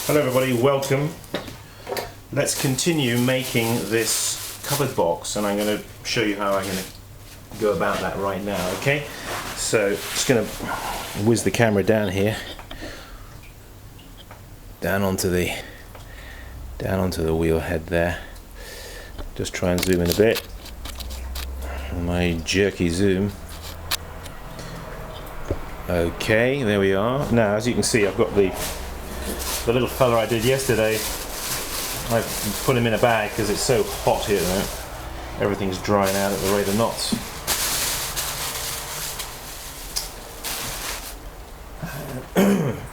Hello everybody, welcome. Let's continue making this covered box, and I'm going to show you how I'm going to go about that right now, okay? So, just going to whiz the camera down here, down onto the wheel head there. Just try and zoom in a bit. My jerky zoom. Okay, there we are. Now, as you can see, I've got the little fella I did yesterday. I've put him in a bag because it's so hot here at the moment. Everything's drying out at the rate of knots.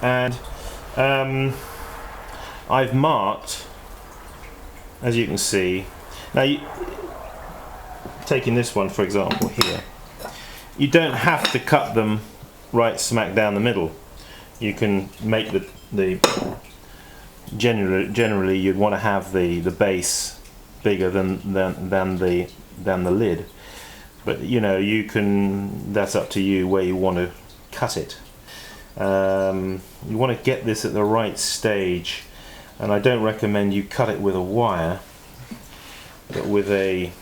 And I've marked, as you can see. Now, taking this one for example here, you don't have to cut them right smack down the middle. You can make the generally you'd want to have the base bigger than the lid, but you know, you can, that's up to you where you want to cut it. You want to get this at the right stage, and I don't recommend you cut it with a wire, but with a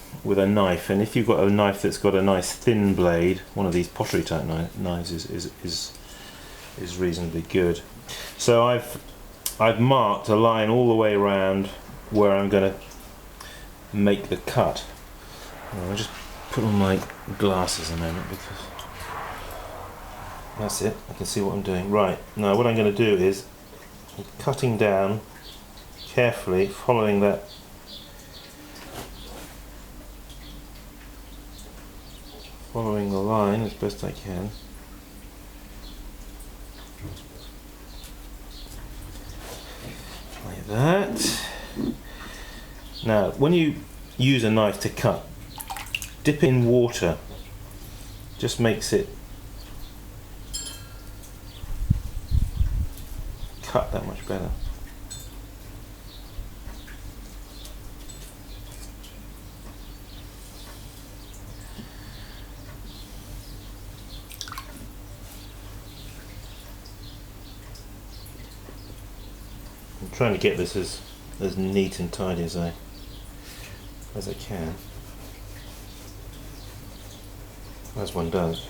knife. And if you've got a knife that's got a nice thin blade, one of these pottery type knives is reasonably good. So I've marked a line all the way around where I'm going to make the cut. I'll just put on my glasses a moment because that's it, I can see what I'm doing. Right, now what I'm going to do is I'm cutting down carefully, following the line as best I can. Like that. Now, when you use a knife to cut, dip in water. Just makes it cut that much better. I'm trying to get this as neat and tidy as I can, as one does.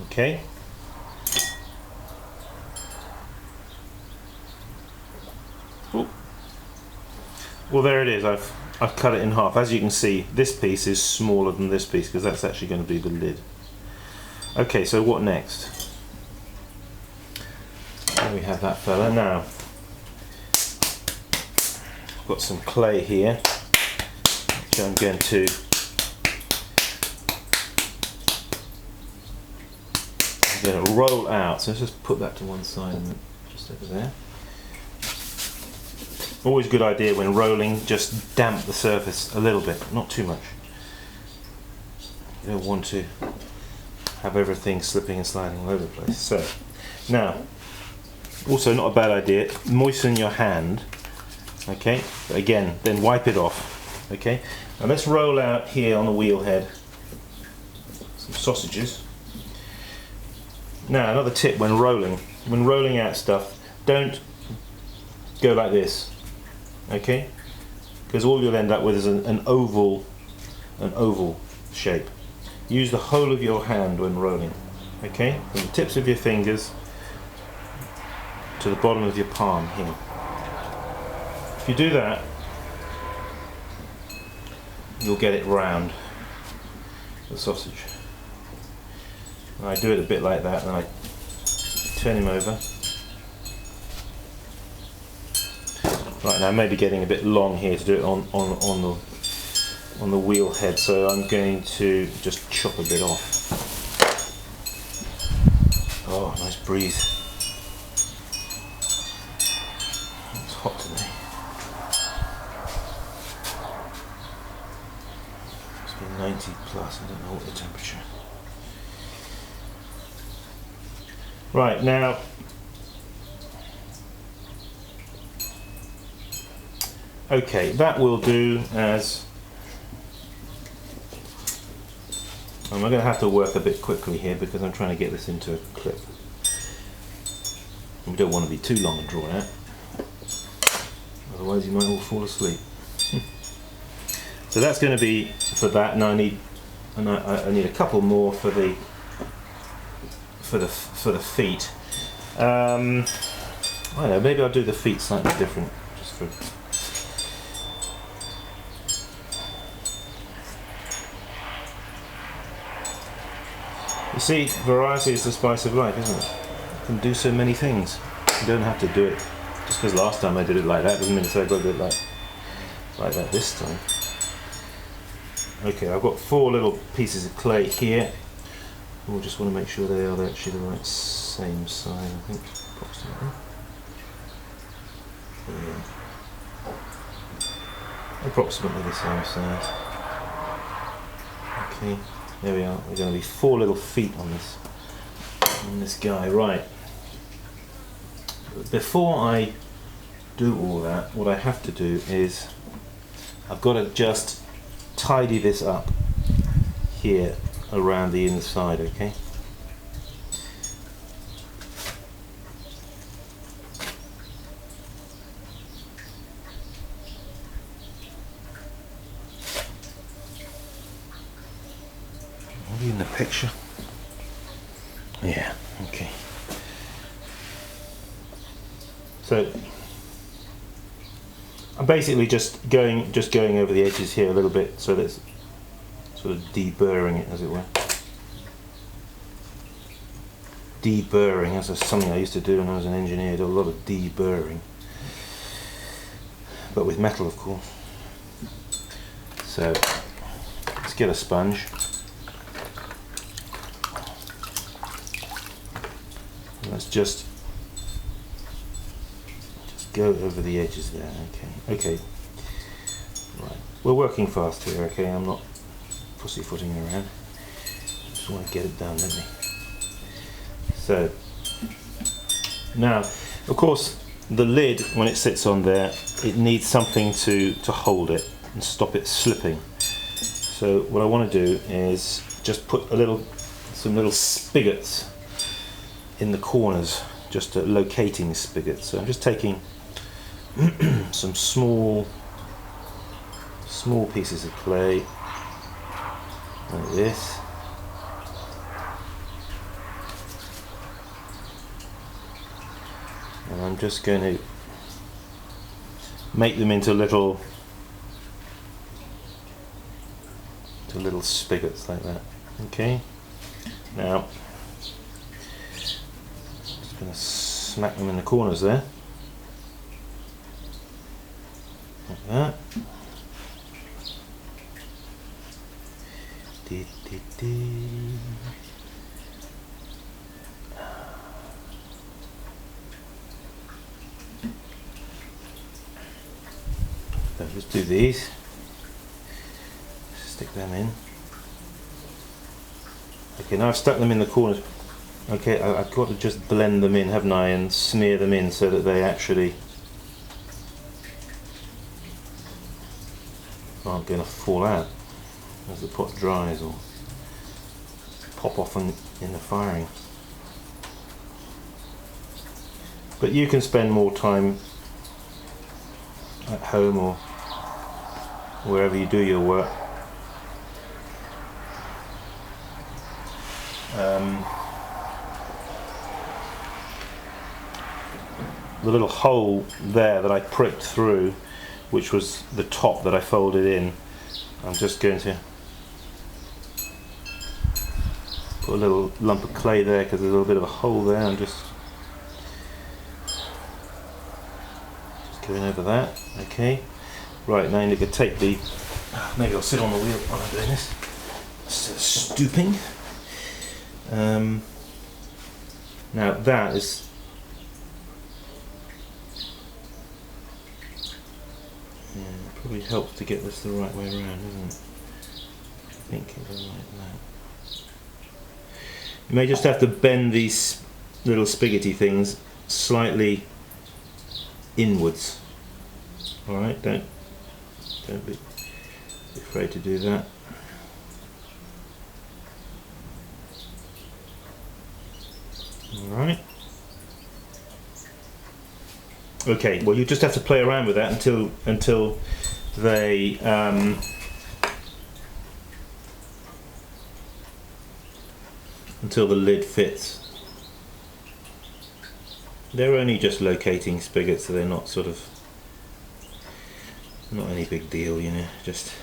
Okay. Ooh. Well, there it is. I've cut it in half. As you can see, this piece is smaller than this piece because that's actually going to be the lid. Okay, so what next? There we have that fella. Now, I've got some clay here, which I'm going to roll out. So let's just put that to one side and just over there. Always a good idea when rolling, just damp the surface a little bit, not too much. You don't want to have everything slipping and sliding all over the place. So now, also not a bad idea, moisten your hand, okay, but again, then wipe it off, okay. Now let's roll out here on the wheel head some sausages. Now, another tip when rolling out stuff, don't go like this, okay, because all you'll end up with is an oval shape. Use the whole of your hand when rolling, okay, from the tips of your fingers to the bottom of your palm here. If you do that, you'll get it round, the sausage. And I do it a bit like that, and I turn him over. Right, now maybe getting a bit long here to do it on the wheel head, so I'm going to just chop a bit off. Oh, nice breeze. It's hot today. It's been 90 plus, I don't know what the temperature. Right, now okay, that will do as I'm going to have to work a bit quickly here because I'm trying to get this into a clip. We don't want to be too long and drawn out, otherwise you might all fall asleep. So that's going to be for that, and I need a couple more for the feet. I don't know, maybe I'll do the feet slightly different, just for. You see, variety is the spice of life, isn't it? You can do so many things. You don't have to do it just because last time I did it like that doesn't mean to say I've got to do it like that this time. Okay, I've got 4 little pieces of clay here. We'll just want to make sure they are actually the right same size, I think, approximately. Yeah. Approximately the same size. Okay. There we are. We're going to be 4 little feet on this guy. Right. Before I do all that, what I have to do is I've got to just tidy this up here around the inside. Okay. In the picture, yeah, okay. So I'm basically just going over the edges here a little bit, so that's sort of deburring it, as it were. Deburring, that's something I used to do when I was an engineer. I did a lot of deburring, but with metal, of course. So let's get a sponge. Let's just go over the edges there. Okay. Right. We're working fast here. Okay. I'm not pussyfooting around. Just want to get it done, don't we? So now, of course, the lid, when it sits on there, it needs something to hold it and stop it slipping. So what I want to do is just put some little spigots in the corners, just locating spigots. So I'm just taking some small pieces of clay like this, and I'm just going to make them into little spigots like that. Okay, now going to smack them in the corners there, like that. So just do these, stick them in. Okay, now I've stuck them in the corners. Okay, I've got to just blend them in, haven't I, and smear them in so that they actually aren't going to fall out as the pot dries or pop off in the firing. But you can spend more time at home or wherever you do your work the little hole there that I pricked through, which was the top that I folded in, I'm just going to put a little lump of clay there because there's a little bit of a hole there. I'm just going over that. Okay, right, now I need to take the, maybe I'll sit on the wheel while I'm doing this, stooping. Now that is, it probably helps to get this the right way around, doesn't it? I think it goes like that. You may just have to bend these little spigotty things slightly inwards. Alright, don't be afraid to do that. Alright. Okay, well you just have to play around with that until they until the lid fits. They're only just locating spigots, so they're not sort of not any big deal, you know, just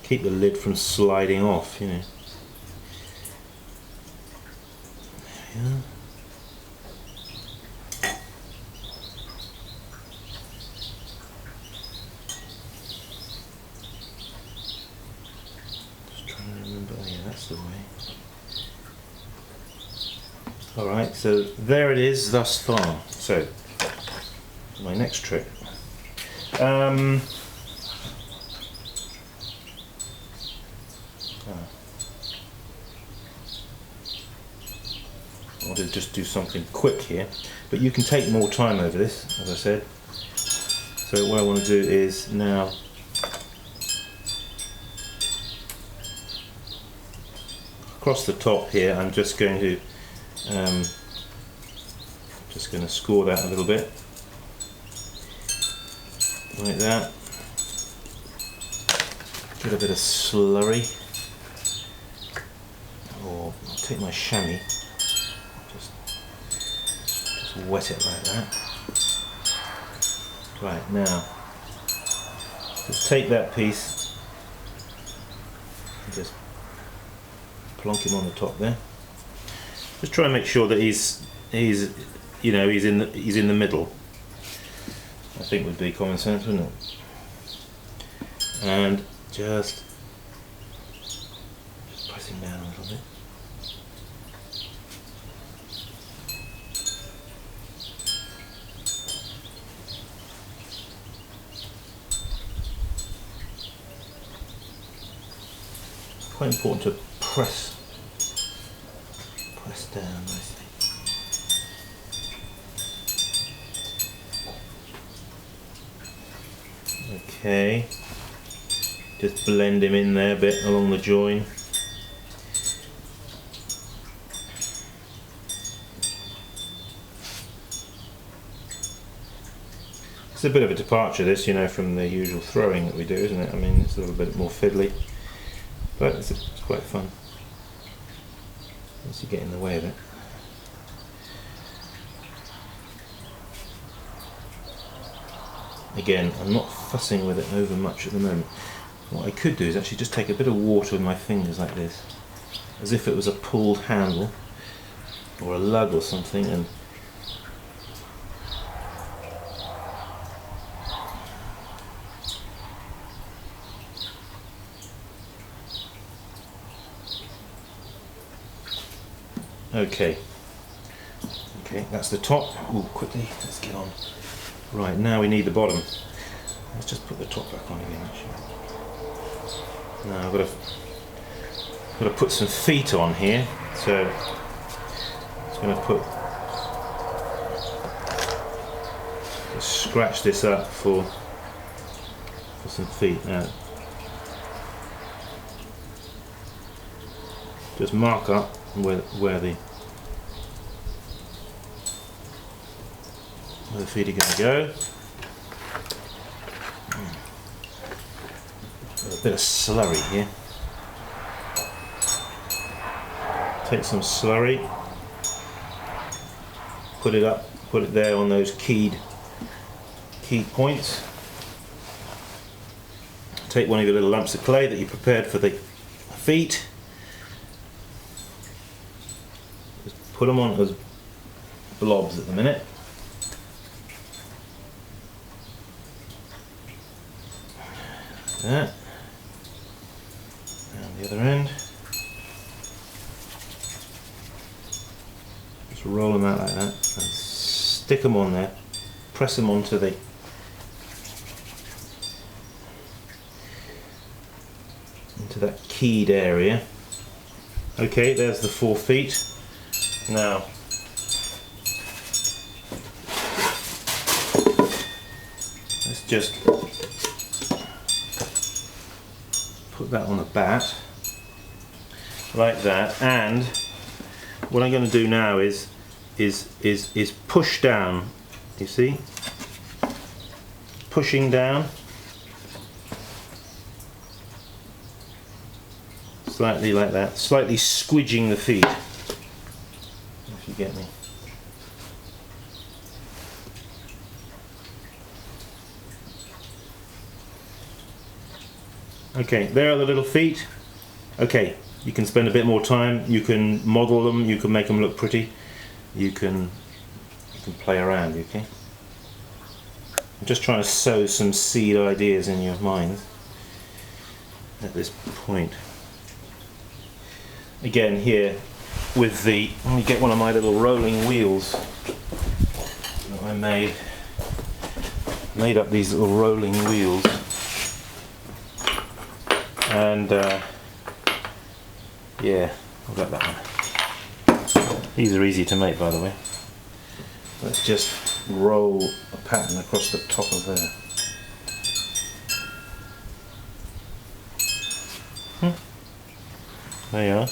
keep the lid from sliding off, you know. There we are. Just trying to remember, oh yeah, that's the way. Alright, so there it is thus far. So, my next trick. I want to just do something quick here, but you can take more time over this, as I said. So what I want to do is now across the top here, I'm just going to score that a little bit, like that. Get a bit of slurry, or I'll take my chamois, just wet it like that. Right, now just take that piece and just plonk him on the top there. Just try and make sure that he's in the middle. I think would be common sense, wouldn't it? And just press him down a little bit. Quite important to press down nicely. Okay, just blend him in there a bit along the join. It's a bit of a departure, this, you know, from the usual throwing that we do, isn't it? I mean, it's a little bit more fiddly, but it's quite fun once you get in the way of it. Again, I'm not fussing with it over much at the moment. What I could do is actually just take a bit of water with my fingers like this, as if it was a pulled handle or a lug or something, and okay, that's the top. Ooh, quickly, let's get on. Right, now we need the bottom. Let's just put the top back on again, actually. Now I've got to put some feet on here, so I'm going to scratch this up for some feet. Now, just mark up where the feet are going to go. A bit of slurry here. Take some slurry, put it there on those keyed points. Take one of your little lumps of clay that you prepared for the feet. Just put them on as blobs at the minute. That. And the other end. Just roll them out like that and stick them on there. Press them onto that keyed area. Okay, there's the 4 feet. Now let's just put that on the bat like that, and what I'm going to do now is is push down. You see, pushing down slightly like that, slightly squidging the feet, if you get me. Okay, there are the little feet. Okay, you can spend a bit more time, you can model them, you can make them look pretty, you can play around, okay? I'm just trying to sow some seed ideas in your minds at this point. Again, here with the, let me get one of my little rolling wheels that I made up these little rolling wheels, and yeah, I've got that one. These are easy to make, by the way. Let's just roll a pattern across the top of there. There you are.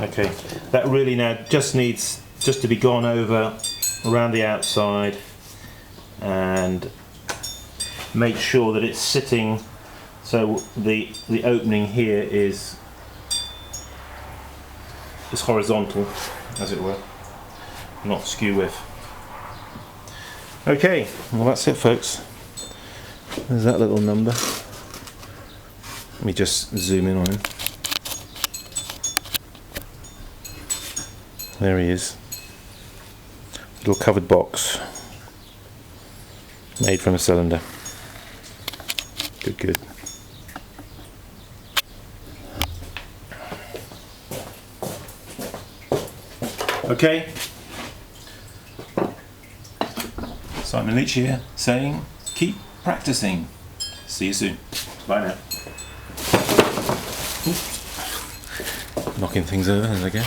Okay, that really now just needs to be gone over around the outside, and make sure that it's sitting so the opening here is horizontal, as it were, not skew with. Okay, well that's it, folks. There's that little number. Let me just zoom in on him. There he is. Little covered box made from a cylinder. Good, good. Okay. Simon Leach here, saying keep practicing. See you soon. Bye now. Oops. Knocking things over as I go.